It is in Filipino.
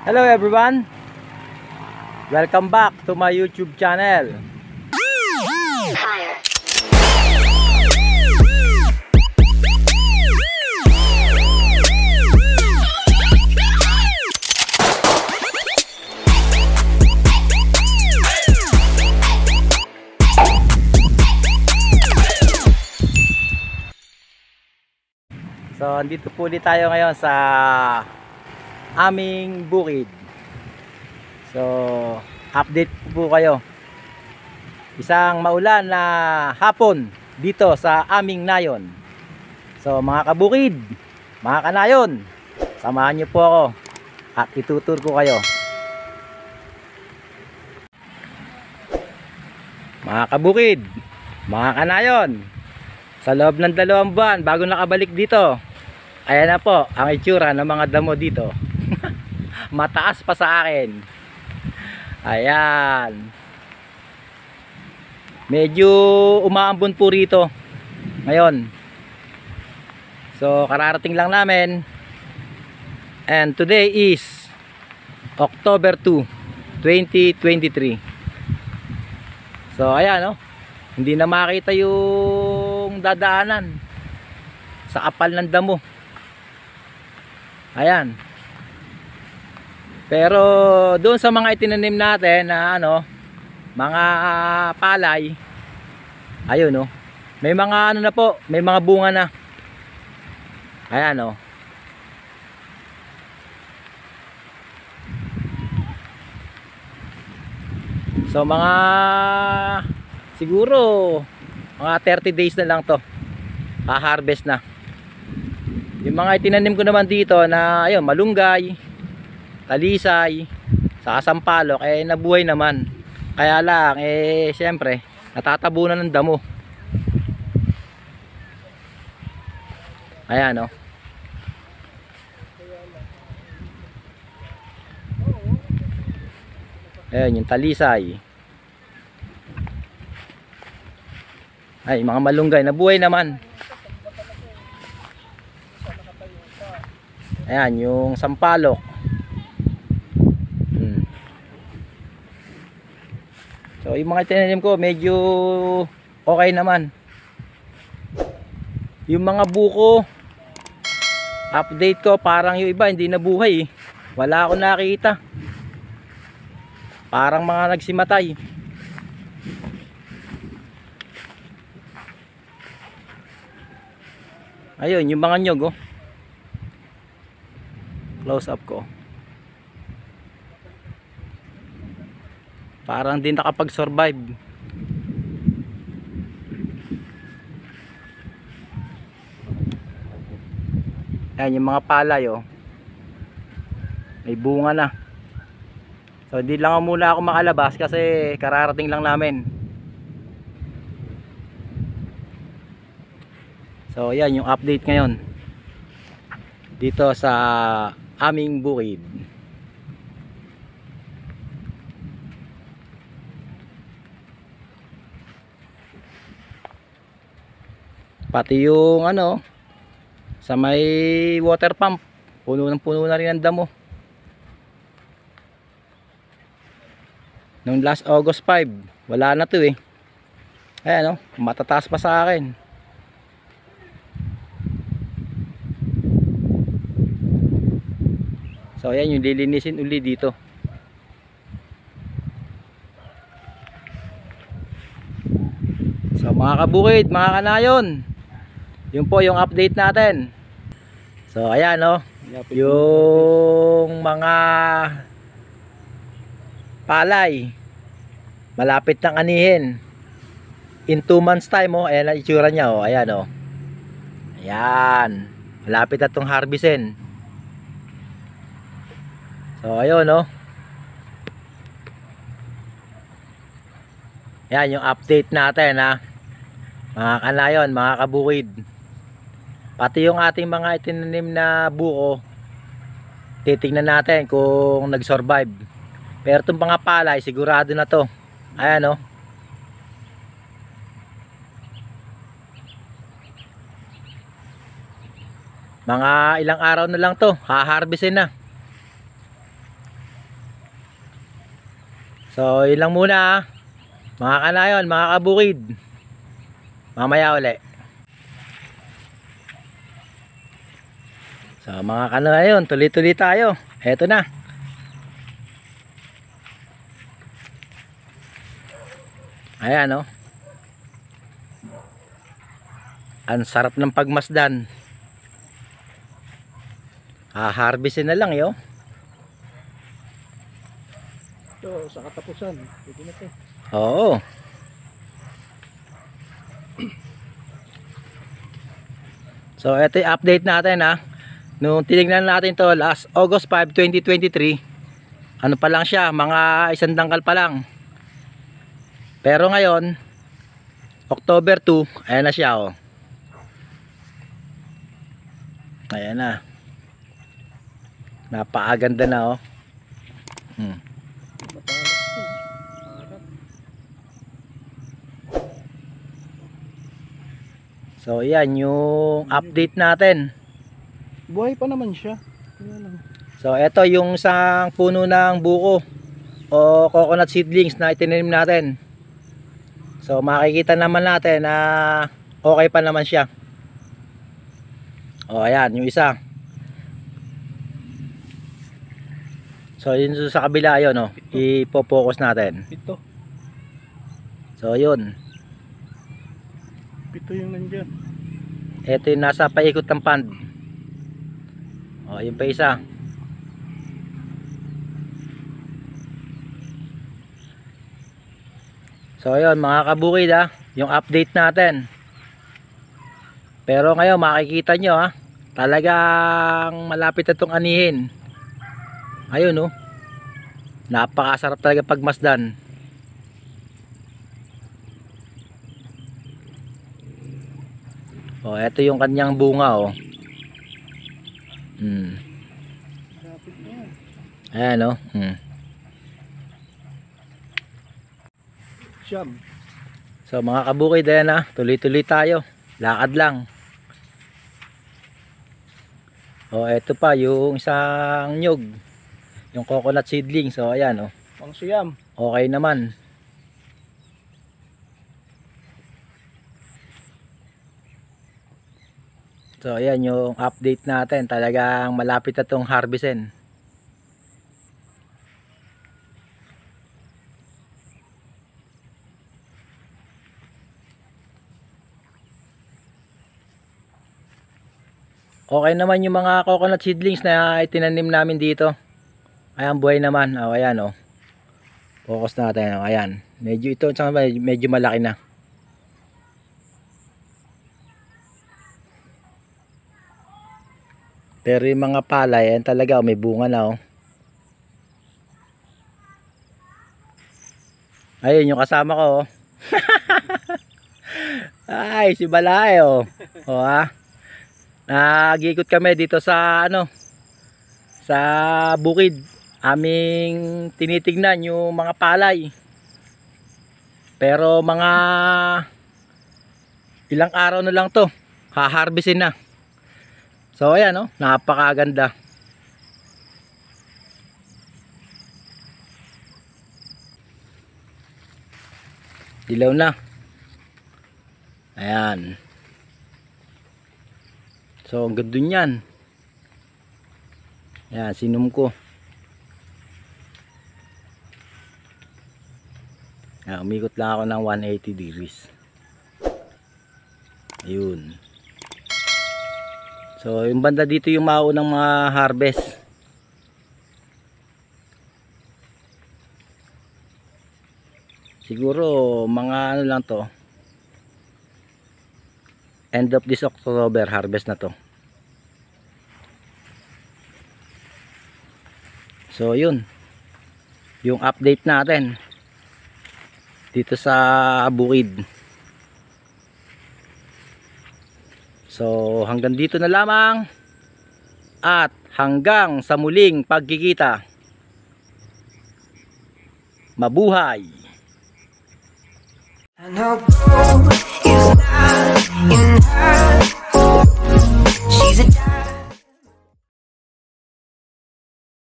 Hello everyone, welcome back to my YouTube channel. So andito po ulit tayo ngayon sa aming bukid. So update po kayo. Isang maulan na hapon dito sa aming nayon. So mga kabukid, mga kanayon, samahan niyo po ako at itutur ko kayo. Mga kabukid, mga kanayon, sa loob ng 2 buwan bago nakabalik dito, ayan na po ang itsura ng mga damo dito. Mataas pa sa akin. Ayan. Medyo umaambon po rito ngayon. So kararating lang namin. And today is October 2, 2023. So ayan, no? Hindi na makita yung dadaanan sa kapal ng damo. Ayan. Pero doon sa mga itinanim natin na mga palay, ayun, no, may mga na po, may mga bunga na. Ayan, no. So mga siguro mga 30 days na lang to, ha-harvest na. Yung mga itinanim ko naman dito na ayun, malunggay, talisay, saka sampalok, nabuhay naman. Kaya lang syempre natatabunan ng damo. Ayan, no. Ayan yung talisay. Ay, mga malunggay nabuhay naman. Ayan yung sampalok. So yung mga tinanim ko medyo okay naman. Yung mga buko, update ko, parang yung iba hindi nabuhay. Wala akong nakita. Parang mga nagsimatay. Ayun yung mga nyog, oh. Close up ko. Parang din nakapag-survive. Ayan yung mga palay, oh. May bunga na. So di lang muna ako makalabas kasi kararating lang namin. So yan yung update ngayon dito sa aming bukid. Pati yung sa may water pump, puno na rin ang damo. Nung last August 5, wala na to eh. Ayan, matataas pa sa akin. So ayan yung lilinisin uli dito. So mga kabukid, mga kanayon, yun po yung update natin. So ayan, yung mga palay malapit nang anihin. In 2 months time, ayan ang itsura nya, ayan, ayan, malapit na itong harvestin. So ayun, ayan yung update natin, mga kanayon, mga kabukid. Pati yung ating mga itinanim na buko, titingnan natin kung nag-survive. Pero itong mga palay, sigurado na to. Ayan, mga ilang araw na lang to, ha-harvestin na. So yun lang muna mga kanayon, mga kabukid. Mamaya uli. So mga kanayon, tuloy-tuloy tayo. Eto na. Ayan, oh. Ang sarap ng pagmasdan. Harvestin na lang, yo. Ito, sa katapusan. Pwede na ito. Oo. So, ito yung update natin, ha. Nung tinignan natin to last August 5, 2023, ano pa lang siya, mga 1 dangkal pa lang. Pero ngayon, October 2, ayan na siya, oh. Ayan na. Napakaganda na, oh. Matalas ito. Harap. So, yan yung update natin. Buhay pa naman siya. Tingnan lang. So, ito yung isang puno ng buko o coconut seedlings na itinanim natin. So, makikita naman natin na okay pa naman siya. O, ayan, yung isa. So, yun sa kabila, yun, no? Ipo-focus natin. Pito. So, yun. Pito yung nandyan. Ito yung nasa paikot ng pond. O, yun pa isa. So, yun, mga kabukid, ha? Yung update natin. Pero ngayon, makikita nyo, ha? Talagang malapit na itong anihin. Ayun, oh. Napakasarap talaga pagmasdan. Oh, ito yung kanyang bunga, oh. Lapit na yan. Ayan, oh. Siyam. So, mga kabukid, ayan, ha. Tuloy-tuloy tayo. Lakad lang. Oh, ito pa yung isang nyug. Yung coconut seedling. So, ayan, oh. Pang siyam. Okay naman. So, ayan yung update natin. Talagang malapit na itong harvestin. Okay naman yung mga coconut seedlings na itinanim namin dito. Ayan, buhay naman. O, ayan, o. Focus natin. O, ayan. Medyo ito, medyo malaki na. Pero yung mga palay, ayan talaga, may bunga na, o. Ayun, yung kasama ko, o. Ay, si Balay, o. O, ha. Nag-ikot kami dito sa, sa bukid. Aming tinitignan yung mga palay. Pero mga ilang araw na lang to, haharvestin na. So ayan, oh, napakaganda. Dilaw na. Ayan. So ang ganda niyan. Ayan, sinum ko. Umikot lang ako ng 180 degrees. Ayun. So yung banda dito yung maunang mga harvest. Siguro mga lang to, end of this October harvest na to. So yun yung update natin dito sa bukid. So hanggang dito na lamang at hanggang sa muling pagkikita. Mabuhay! I know gold is not enough.